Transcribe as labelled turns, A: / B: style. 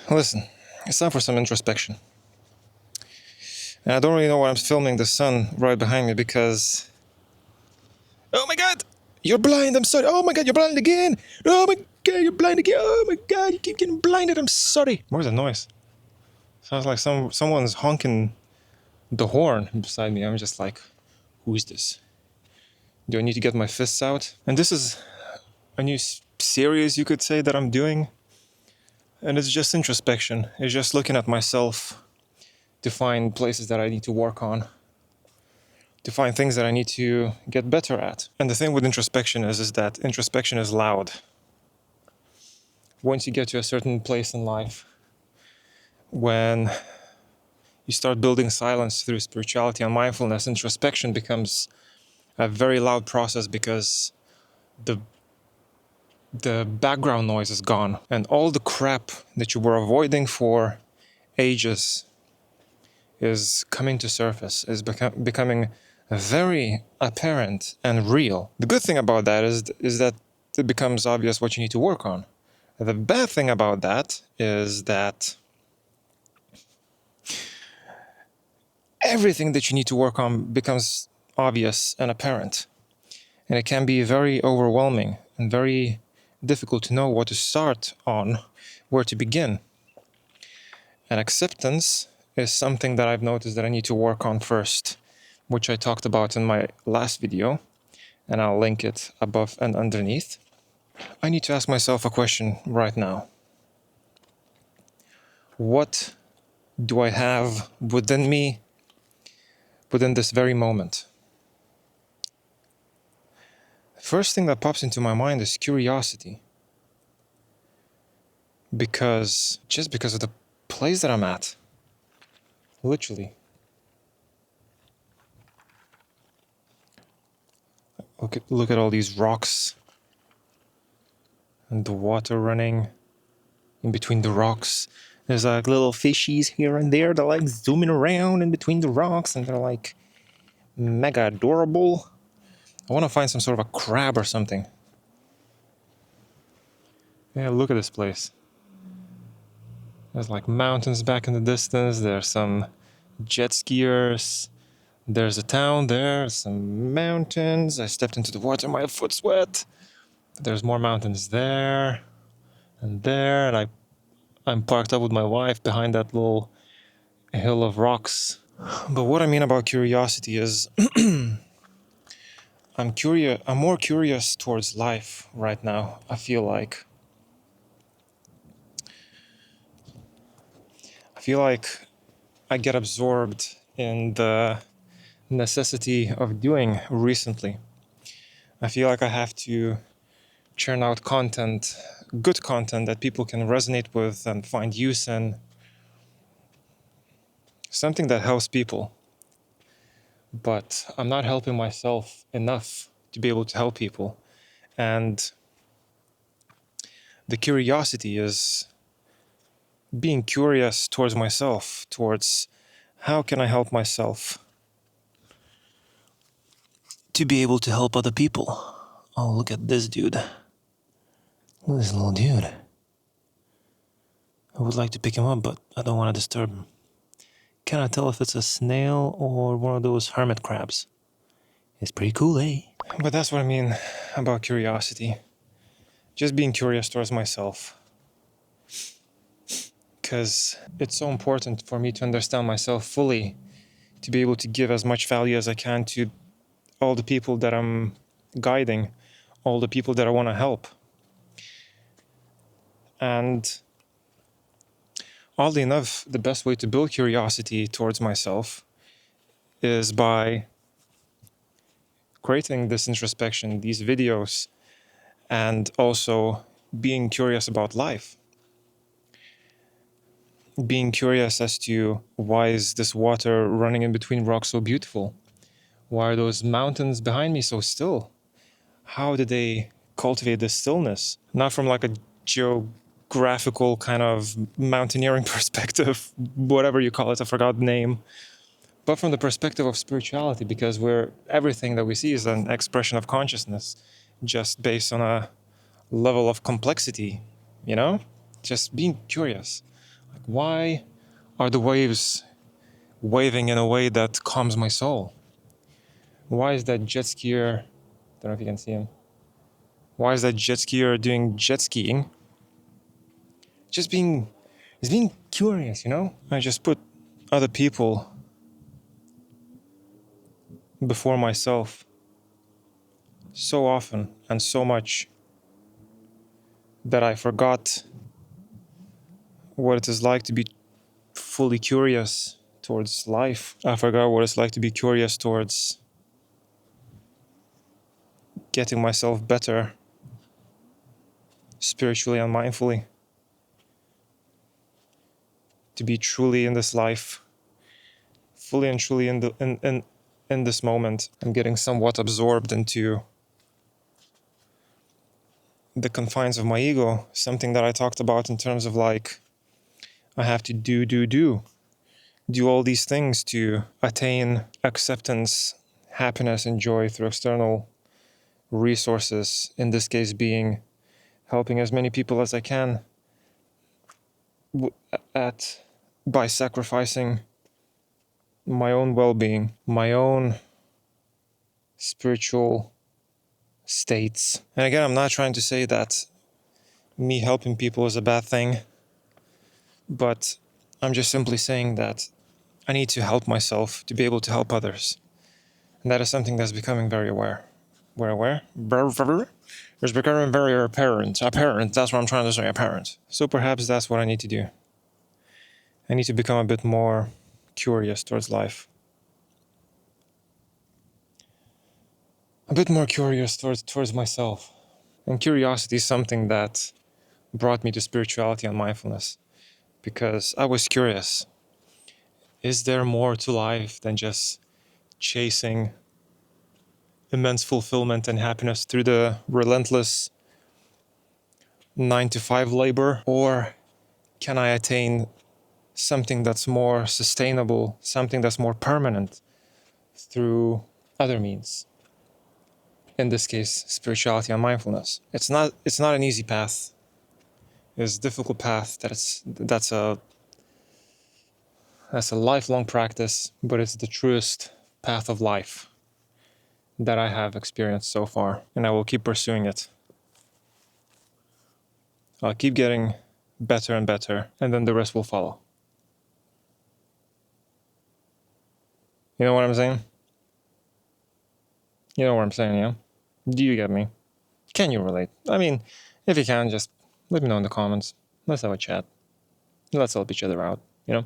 A: Listen, it's time for some introspection. And I don't really know why I'm filming the sun right behind me because... Oh my god! You're blind, I'm sorry. Oh my god, you're blind again! Oh my god, you're blind again! Oh my god, you keep getting blinded, I'm sorry! Where's the noise? Sounds like someone's honking the horn beside me. I'm just like, who is this? Do I need to get my fists out? And this is a new series, you could say, that I'm doing. And it's just introspection. It's just looking at myself to find places that I need to work on, to find things that I need to get better at. And the thing with introspection is that introspection is loud. Once you get to a certain place in life, when you start building silence through spirituality and mindfulness, introspection becomes a very loud process because the background noise is gone and all the crap that you were avoiding for ages is coming to surface, is becoming very apparent and real. The good thing about that is that it becomes obvious what you need to work on. The bad thing about that is that everything that you need to work on becomes obvious and apparent. And it can be very overwhelming and very difficult to know what to start on, where to begin. And acceptance is something that I've noticed that I need to work on first, which I talked about in my last video, and I'll link it above and underneath. I need to ask myself a question right now. What do I have within me, within this very moment? First thing that pops into my mind is curiosity. Just because of the place that I'm at. Literally. Look at all these rocks and the water running in between the rocks. There's like little fishies here and there. They're like zooming around in between the rocks and they're like mega adorable. I want to find some sort of a crab or something. Yeah, look at this place. There's like mountains back in the distance. There's some jet skiers. There's a town there, some mountains. I stepped into the water, my foot's wet. There's more mountains there and there. And I'm parked up with my wife behind that little hill of rocks. But what I mean about curiosity is I'm more curious towards life right now, I feel like. I get absorbed in the necessity of doing recently. I feel like I have to churn out content, good content that people can resonate with and find use in. Something that helps people. But I'm not helping myself enough to be able to help people. And the curiosity is being curious towards myself, towards how can I help myself to be able to help other people. Oh, look at this dude. Look at this little dude. I would like to pick him up, but I don't want to disturb him. Can I tell if it's a snail or one of those hermit crabs? It's pretty cool, eh? But that's what I mean about curiosity. Just being curious towards myself. Because it's so important for me to understand myself fully, to be able to give as much value as I can to all the people that I'm guiding, all the people that I want to help. And oddly enough, the best way to build curiosity towards myself is by creating this introspection, these videos, and also being curious about life. Being curious as to why is this water running in between rocks so beautiful? Why are those mountains behind me so still? How did they cultivate this stillness? Not from like a geographical kind of mountaineering perspective, whatever you call it, I forgot the name, but from the perspective of spirituality, because everything that we see is an expression of consciousness, just based on a level of complexity, you know? Just being curious. Why are the waves waving in a way that calms my soul? Why is that jet skier, don't know if you can see him, why is that jet skier doing jet skiing? He's being curious, you know? I just put other people before myself so often and so much that I forgot what it is like to be fully curious towards life. I forgot what it's like to be curious towards getting myself better spiritually and mindfully, to be truly in this life, fully and truly in this moment. I'm getting somewhat absorbed into the confines of my ego, something that I talked about in terms of like, I have to do all these things to attain acceptance, happiness, and joy through external resources, in this case being helping as many people as I can by sacrificing my own well-being, my own spiritual states. And again, I'm not trying to say that me helping people is a bad thing, but I'm just simply saying that I need to help myself to be able to help others. And that is something that's becoming very aware. We're aware? It's becoming very apparent. Apparent, that's what I'm trying to say, apparent. So perhaps that's what I need to do. I need to become a bit more curious towards life. A bit more curious towards myself. And curiosity is something that brought me to spirituality and mindfulness. Because I was curious. Is there more to life than just chasing immense fulfillment and happiness through the relentless 9-to-5 labor? Or can I attain something that's more sustainable, something that's more permanent through other means? In this case, spirituality and mindfulness. It's not an easy path. It's a difficult path. That's a lifelong practice, but it's the truest path of life that I have experienced so far, and I will keep pursuing it. I'll keep getting better and better, and then the rest will follow. You know what I'm saying? You know what I'm saying, yeah? Do you get me? Can you relate? I mean, if you can, just let me know in the comments. Let's have a chat. Let's help each other out, you know?